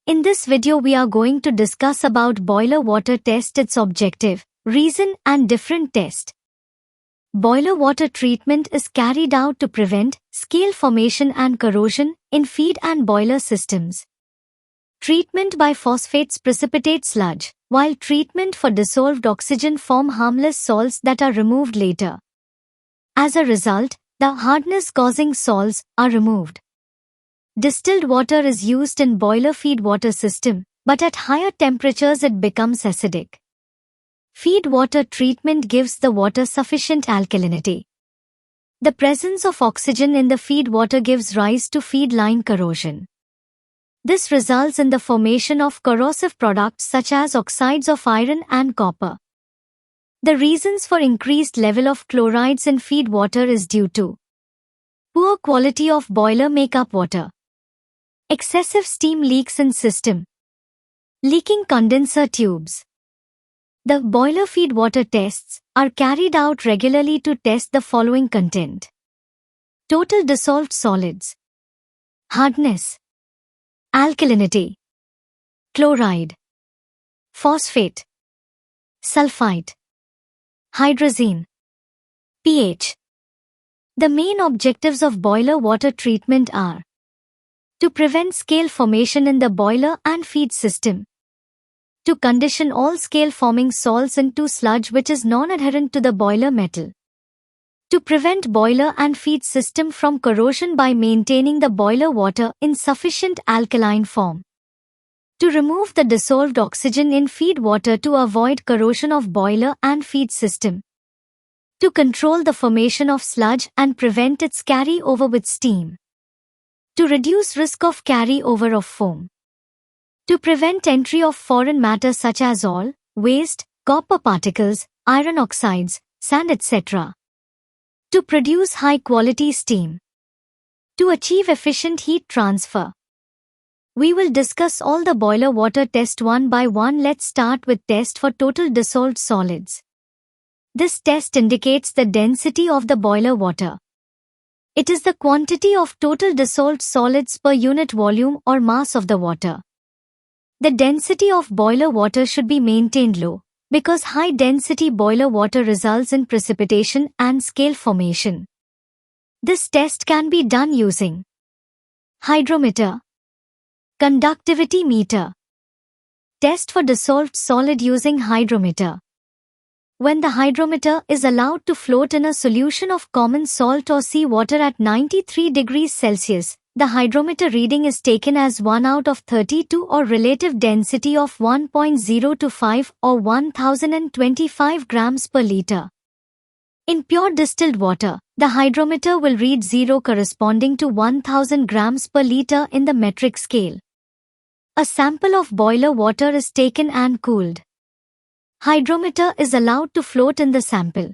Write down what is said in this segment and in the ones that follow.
In this video we are going to discuss about boiler water test, its objective, reason and different test. Boiler water treatment is carried out to prevent scale formation and corrosion in feed and boiler systems. Treatment by phosphates precipitate sludge, while treatment for dissolved oxygen form harmless salts that are removed later. As a result, the hardness-causing salts are removed. Distilled water is used in boiler feed water system, but at higher temperatures it becomes acidic. Feed water treatment gives the water sufficient alkalinity. The presence of oxygen in the feed water gives rise to feed line corrosion. This results in the formation of corrosive products such as oxides of iron and copper. The reasons for increased level of chlorides in feed water is due to poor quality of boiler makeup water, excessive steam leaks in system, leaking condenser tubes. The boiler feed water tests are carried out regularly to test the following content: total dissolved solids, hardness, alkalinity, chloride, phosphate, sulfite, hydrazine, pH. The main objectives of boiler water treatment are to prevent scale formation in the boiler and feed system, to condition all scale-forming salts into sludge which is non-adherent to the boiler metal, to prevent boiler and feed system from corrosion by maintaining the boiler water in sufficient alkaline form, to remove the dissolved oxygen in feed water to avoid corrosion of boiler and feed system, to control the formation of sludge and prevent its carry-over with steam, to reduce risk of carry-over of foam, to prevent entry of foreign matter such as oil, waste, copper particles, iron oxides, sand etc., to produce high-quality steam, to achieve efficient heat transfer. We will discuss all the boiler water test one by one. Let's start with test for total dissolved solids. This test indicates the density of the boiler water. It is the quantity of total dissolved solids per unit volume or mass of the water. The density of boiler water should be maintained low, because high-density boiler water results in precipitation and scale formation. This test can be done using hydrometer, conductivity meter. Test for dissolved solid using hydrometer. When the hydrometer is allowed to float in a solution of common salt or sea water at 93 degrees Celsius, the hydrometer reading is taken as 1 out of 32 or relative density of 1.025 or 1025 grams per liter. In pure distilled water, the hydrometer will read 0 corresponding to 1000 grams per liter in the metric scale. A sample of boiler water is taken and cooled. Hydrometer is allowed to float in the sample.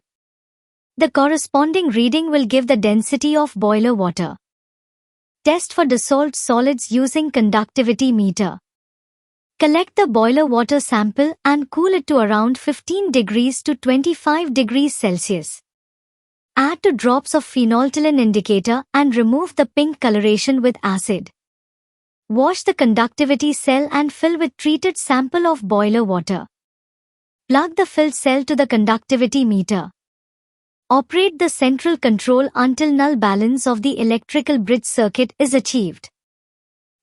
The corresponding reading will give the density of boiler water. Test for dissolved solids using conductivity meter. Collect the boiler water sample and cool it to around 15 degrees to 25 degrees Celsius. Add 2 drops of phenolphthalein indicator and remove the pink coloration with acid. Wash the conductivity cell and fill with treated sample of boiler water. Plug the filled cell to the conductivity meter. Operate the central control until null balance of the electrical bridge circuit is achieved.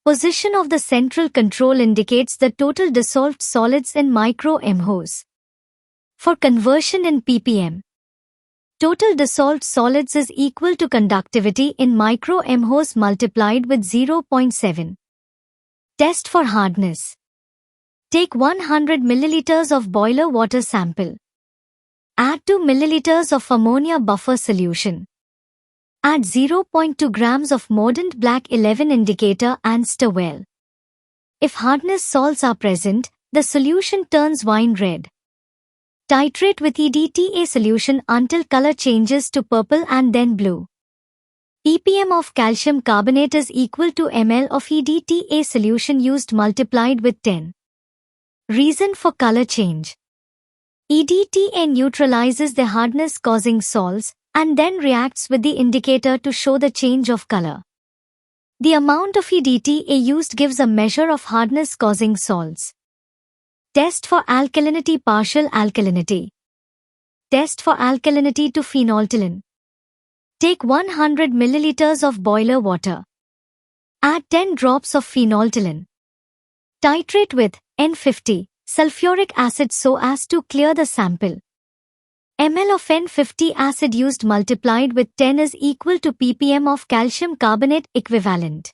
Position of the central control indicates the total dissolved solids in micro-mHos. For conversion in ppm, total dissolved solids is equal to conductivity in micro-mHos multiplied with 0.7. Test for hardness. Take 100 milliliters of boiler water sample. Add 2 milliliters of ammonia buffer solution. Add 0.2 grams of Mordant Black 11 indicator and stir well. If hardness salts are present, the solution turns wine red. Titrate with EDTA solution until color changes to purple and then blue. ppm of calcium carbonate is equal to ml of EDTA solution used multiplied with 10. Reason for color change. EDTA neutralizes the hardness-causing salts and then reacts with the indicator to show the change of color. The amount of EDTA used gives a measure of hardness causing salts. Test for alkalinity. Partial alkalinity. Test for alkalinity to phenolphthalein. Take 100 milliliters of boiler water. Add 10 drops of phenolphthalein. Titrate with N50 sulfuric acid so as to clear the sample. ml of N50 acid used multiplied with 10 is equal to ppm of calcium carbonate equivalent.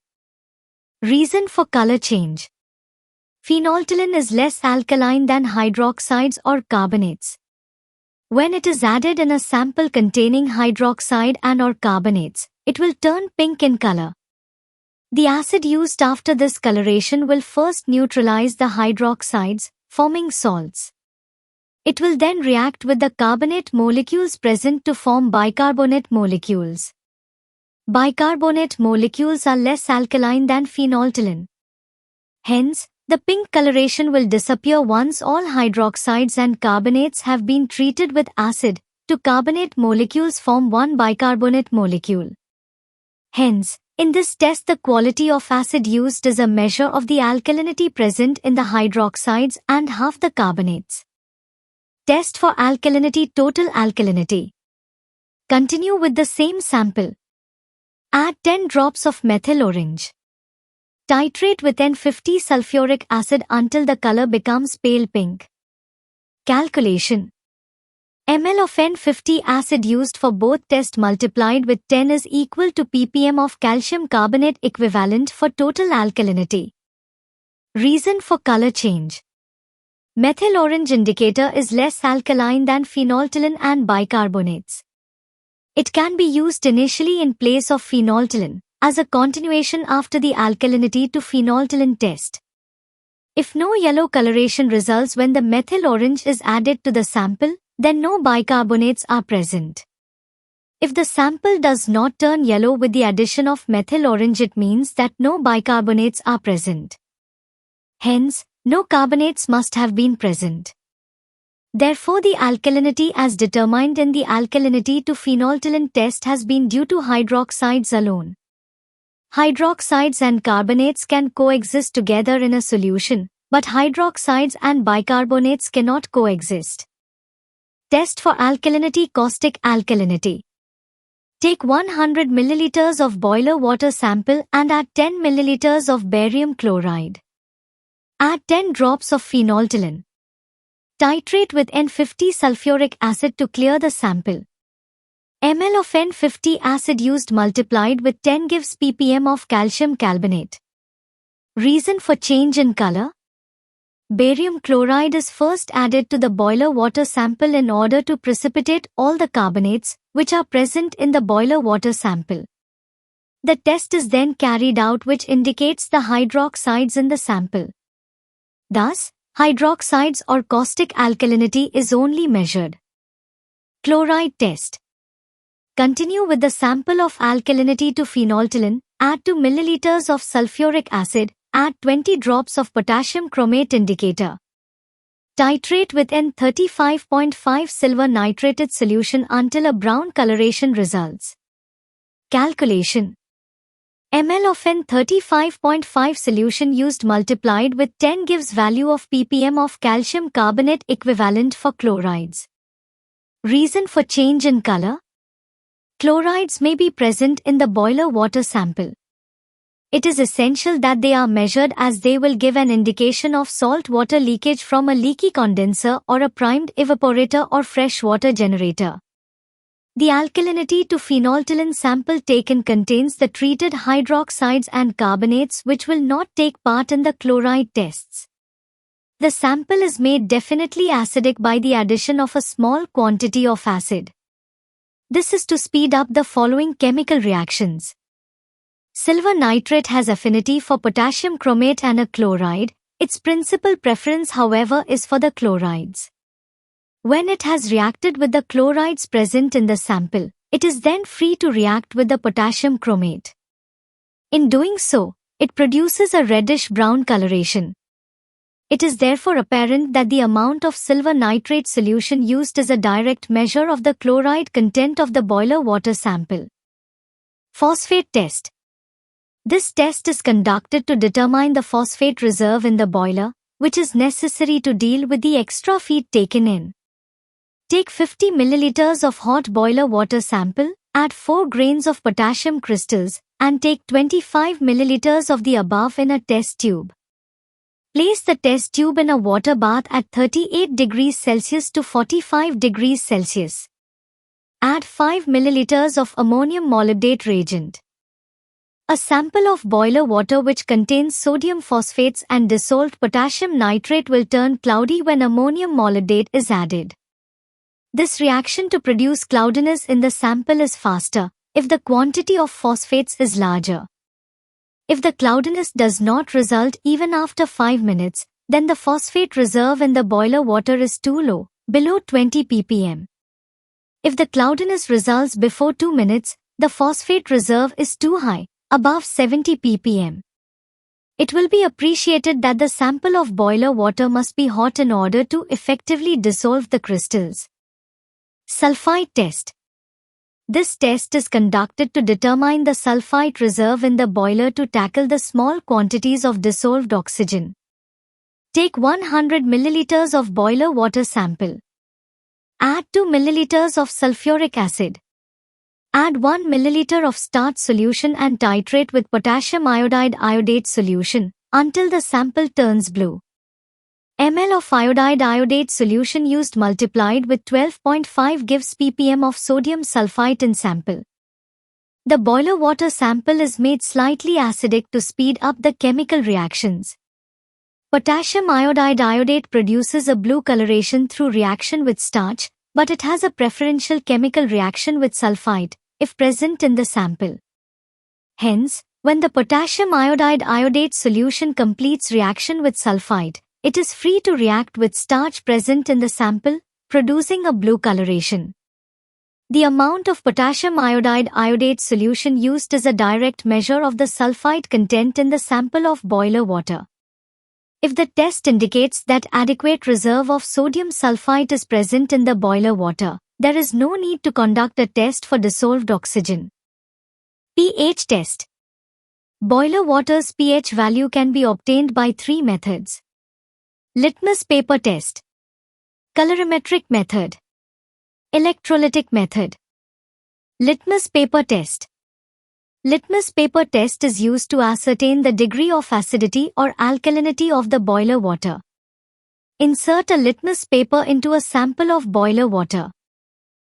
Reason for color change. Phenolphthalein is less alkaline than hydroxides or carbonates. When it is added in a sample containing hydroxide and or carbonates, it will turn pink in color. The acid used after this coloration will first neutralize the hydroxides, forming salts. It will then react with the carbonate molecules present to form bicarbonate molecules. Bicarbonate molecules are less alkaline than phenolphthalein. Hence, the pink coloration will disappear once all hydroxides and carbonates have been treated with acid. Two carbonate molecules form one bicarbonate molecule. Hence, in this test the quality of acid used is a measure of the alkalinity present in the hydroxides and half the carbonates. Test for alkalinity. Total alkalinity. Continue with the same sample. Add 10 drops of methyl orange. Titrate with N50 sulfuric acid until the color becomes pale pink. Calculation. ml of N50 acid used for both tests multiplied with 10 is equal to ppm of calcium carbonate equivalent for total alkalinity. Reason for color change. Methyl orange indicator is less alkaline than phenolphthalein and bicarbonates. It can be used initially in place of phenolphthalein, as a continuation after the alkalinity to phenolphthalein test. If no yellow coloration results when the methyl orange is added to the sample, then no bicarbonates are present. If the sample does not turn yellow with the addition of methyl orange, it means that no bicarbonates are present. Hence, no carbonates must have been present. Therefore, the alkalinity as determined in the alkalinity to phenolphthalein test has been due to hydroxides alone. Hydroxides and carbonates can coexist together in a solution, but hydroxides and bicarbonates cannot coexist. Test for alkalinity. Caustic alkalinity. Take 100 milliliters of boiler water sample and add 10 milliliters of barium chloride. Add 10 drops of phenolphthalein. Titrate with N50 sulfuric acid to clear the sample. ml of N50 acid used multiplied with 10 gives ppm of calcium carbonate. Reason for change in color. Barium chloride is first added to the boiler water sample in order to precipitate all the carbonates which are present in the boiler water sample. The test is then carried out which indicates the hydroxides in the sample. Thus, hydroxides or caustic alkalinity is only measured. Chloride test. Continue with the sample of alkalinity to phenolphthalein, add 2 milliliters of sulfuric acid, add 20 drops of potassium chromate indicator. Titrate with N35.5 silver nitrated solution until a brown coloration results. Calculation. ml of N35.5 solution used multiplied with 10 gives value of ppm of calcium carbonate equivalent for chlorides. Reason for change in color. Chlorides may be present in the boiler water sample. It is essential that they are measured as they will give an indication of salt water leakage from a leaky condenser or a primed evaporator or fresh water generator. The alkalinity to phenolphthalein sample taken contains the treated hydroxides and carbonates which will not take part in the chloride tests. The sample is made definitely acidic by the addition of a small quantity of acid. This is to speed up the following chemical reactions. Silver nitrate has affinity for potassium chromate and a chloride. Its principal preference, however, is for the chlorides. When it has reacted with the chlorides present in the sample, it is then free to react with the potassium chromate. In doing so, it produces a reddish-brown coloration. It is therefore apparent that the amount of silver nitrate solution used is a direct measure of the chloride content of the boiler water sample. Phosphate test. This test is conducted to determine the phosphate reserve in the boiler, which is necessary to deal with the extra feed taken in. Take 50 milliliters of hot boiler water sample, add 4 grains of potassium crystals, and take 25 milliliters of the above in a test tube. Place the test tube in a water bath at 38 degrees Celsius to 45 degrees Celsius. Add 5 milliliters of ammonium molybdate reagent. A sample of boiler water which contains sodium phosphates and dissolved potassium nitrate will turn cloudy when ammonium molybdate is added. This reaction to produce cloudiness in the sample is faster if the quantity of phosphates is larger. If the cloudiness does not result even after 5 minutes, then the phosphate reserve in the boiler water is too low, below 20 ppm. If the cloudiness results before 2 minutes, the phosphate reserve is too high, above 70 ppm. It will be appreciated that the sample of boiler water must be hot in order to effectively dissolve the crystals. Sulfite test. This test is conducted to determine the sulfite reserve in the boiler to tackle the small quantities of dissolved oxygen. Take 100 milliliters of boiler water sample. Add 2 milliliters of sulfuric acid. Add 1 milliliter of starch solution and titrate with potassium iodide iodate solution until the sample turns blue. ml of iodide iodate solution used multiplied with 12.5 gives ppm of sodium sulfite in sample. The boiler water sample is made slightly acidic to speed up the chemical reactions. Potassium iodide iodate produces a blue coloration through reaction with starch, but it has a preferential chemical reaction with sulfite if present in the sample. Hence, when the potassium iodide iodate solution completes reaction with sulfite, it is free to react with starch present in the sample, producing a blue coloration. The amount of potassium iodide iodate solution used is a direct measure of the sulfite content in the sample of boiler water. If the test indicates that adequate reserve of sodium sulfite is present in the boiler water, there is no need to conduct a test for dissolved oxygen. pH test. Boiler water's pH value can be obtained by 3 methods. Litmus paper test, colorimetric method, electrolytic method. Litmus paper test. Litmus paper test is used to ascertain the degree of acidity or alkalinity of the boiler water. Insert a litmus paper into a sample of boiler water.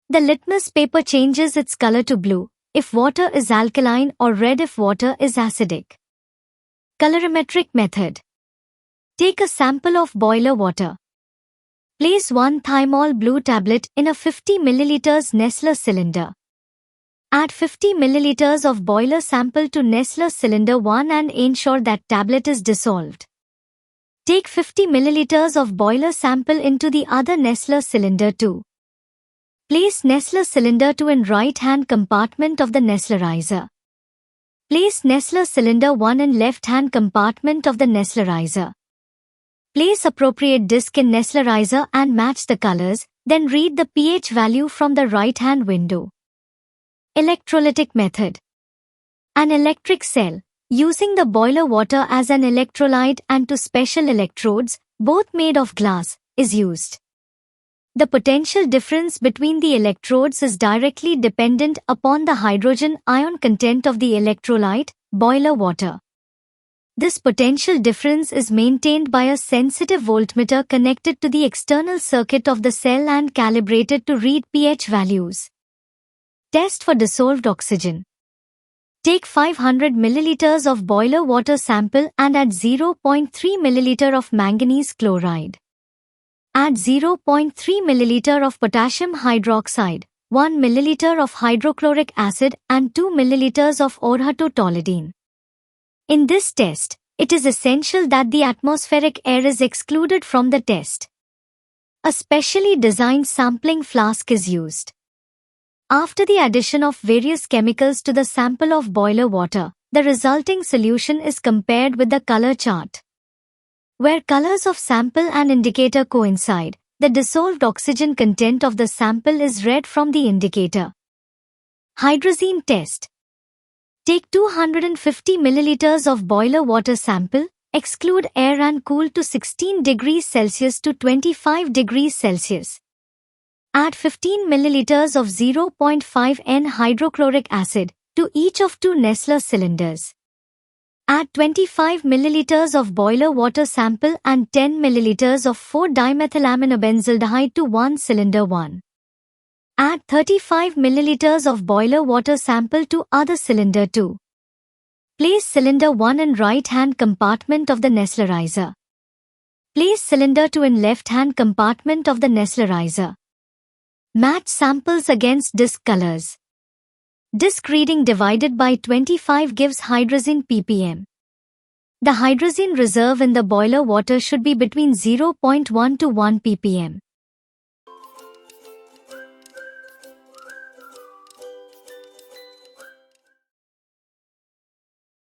The litmus paper changes its color to blue if water is alkaline or red if water is acidic. Colorimetric method. Take a sample of boiler water. Place 1 thymol blue tablet in a 50 ml Nestler cylinder. Add 50 ml of boiler sample to Nestler cylinder 1 and ensure that tablet is dissolved. Take 50 ml of boiler sample into the other Nestler cylinder 2. Place Nestler cylinder 2 in right-hand compartment of the Nestlerizer. Place Nestler cylinder 1 in left-hand compartment of the Nestlerizer. Place appropriate disc in Nestlerizer and match the colors, then read the pH value from the right-hand window. Electrolytic method. An electric cell, using the boiler water as an electrolyte and two special electrodes, both made of glass, is used. The potential difference between the electrodes is directly dependent upon the hydrogen ion content of the electrolyte, boiler water. This potential difference is maintained by a sensitive voltmeter connected to the external circuit of the cell and calibrated to read pH values. Test for dissolved oxygen. Take 500 milliliters of boiler water sample and add 0.3 milliliter of manganese chloride. Add 0.3 milliliter of potassium hydroxide, 1 milliliter of hydrochloric acid and 2 milliliters of orhotolidine. In this test, it is essential that the atmospheric air is excluded from the test. A specially designed sampling flask is used. After the addition of various chemicals to the sample of boiler water, the resulting solution is compared with the color chart. Where colors of sample and indicator coincide, the dissolved oxygen content of the sample is read from the indicator. Hydrazine test. Take 250 milliliters of boiler water sample, exclude air and cool to 16 degrees Celsius to 25 degrees Celsius. Add 15 milliliters of 0.5N hydrochloric acid to each of 2 Nestler cylinders. Add 25 milliliters of boiler water sample and 10 milliliters of 4-dimethylaminobenzylaldehyde to 1 cylinder 1. Add 35 milliliters of boiler water sample to other cylinder 2. Place cylinder 1 in right-hand compartment of the Nestlerizer. Place cylinder 2 in left-hand compartment of the Nestlerizer. Match samples against disc colors. Disc reading divided by 25 gives hydrazine ppm. The hydrazine reserve in the boiler water should be between 0.1 to 1 ppm.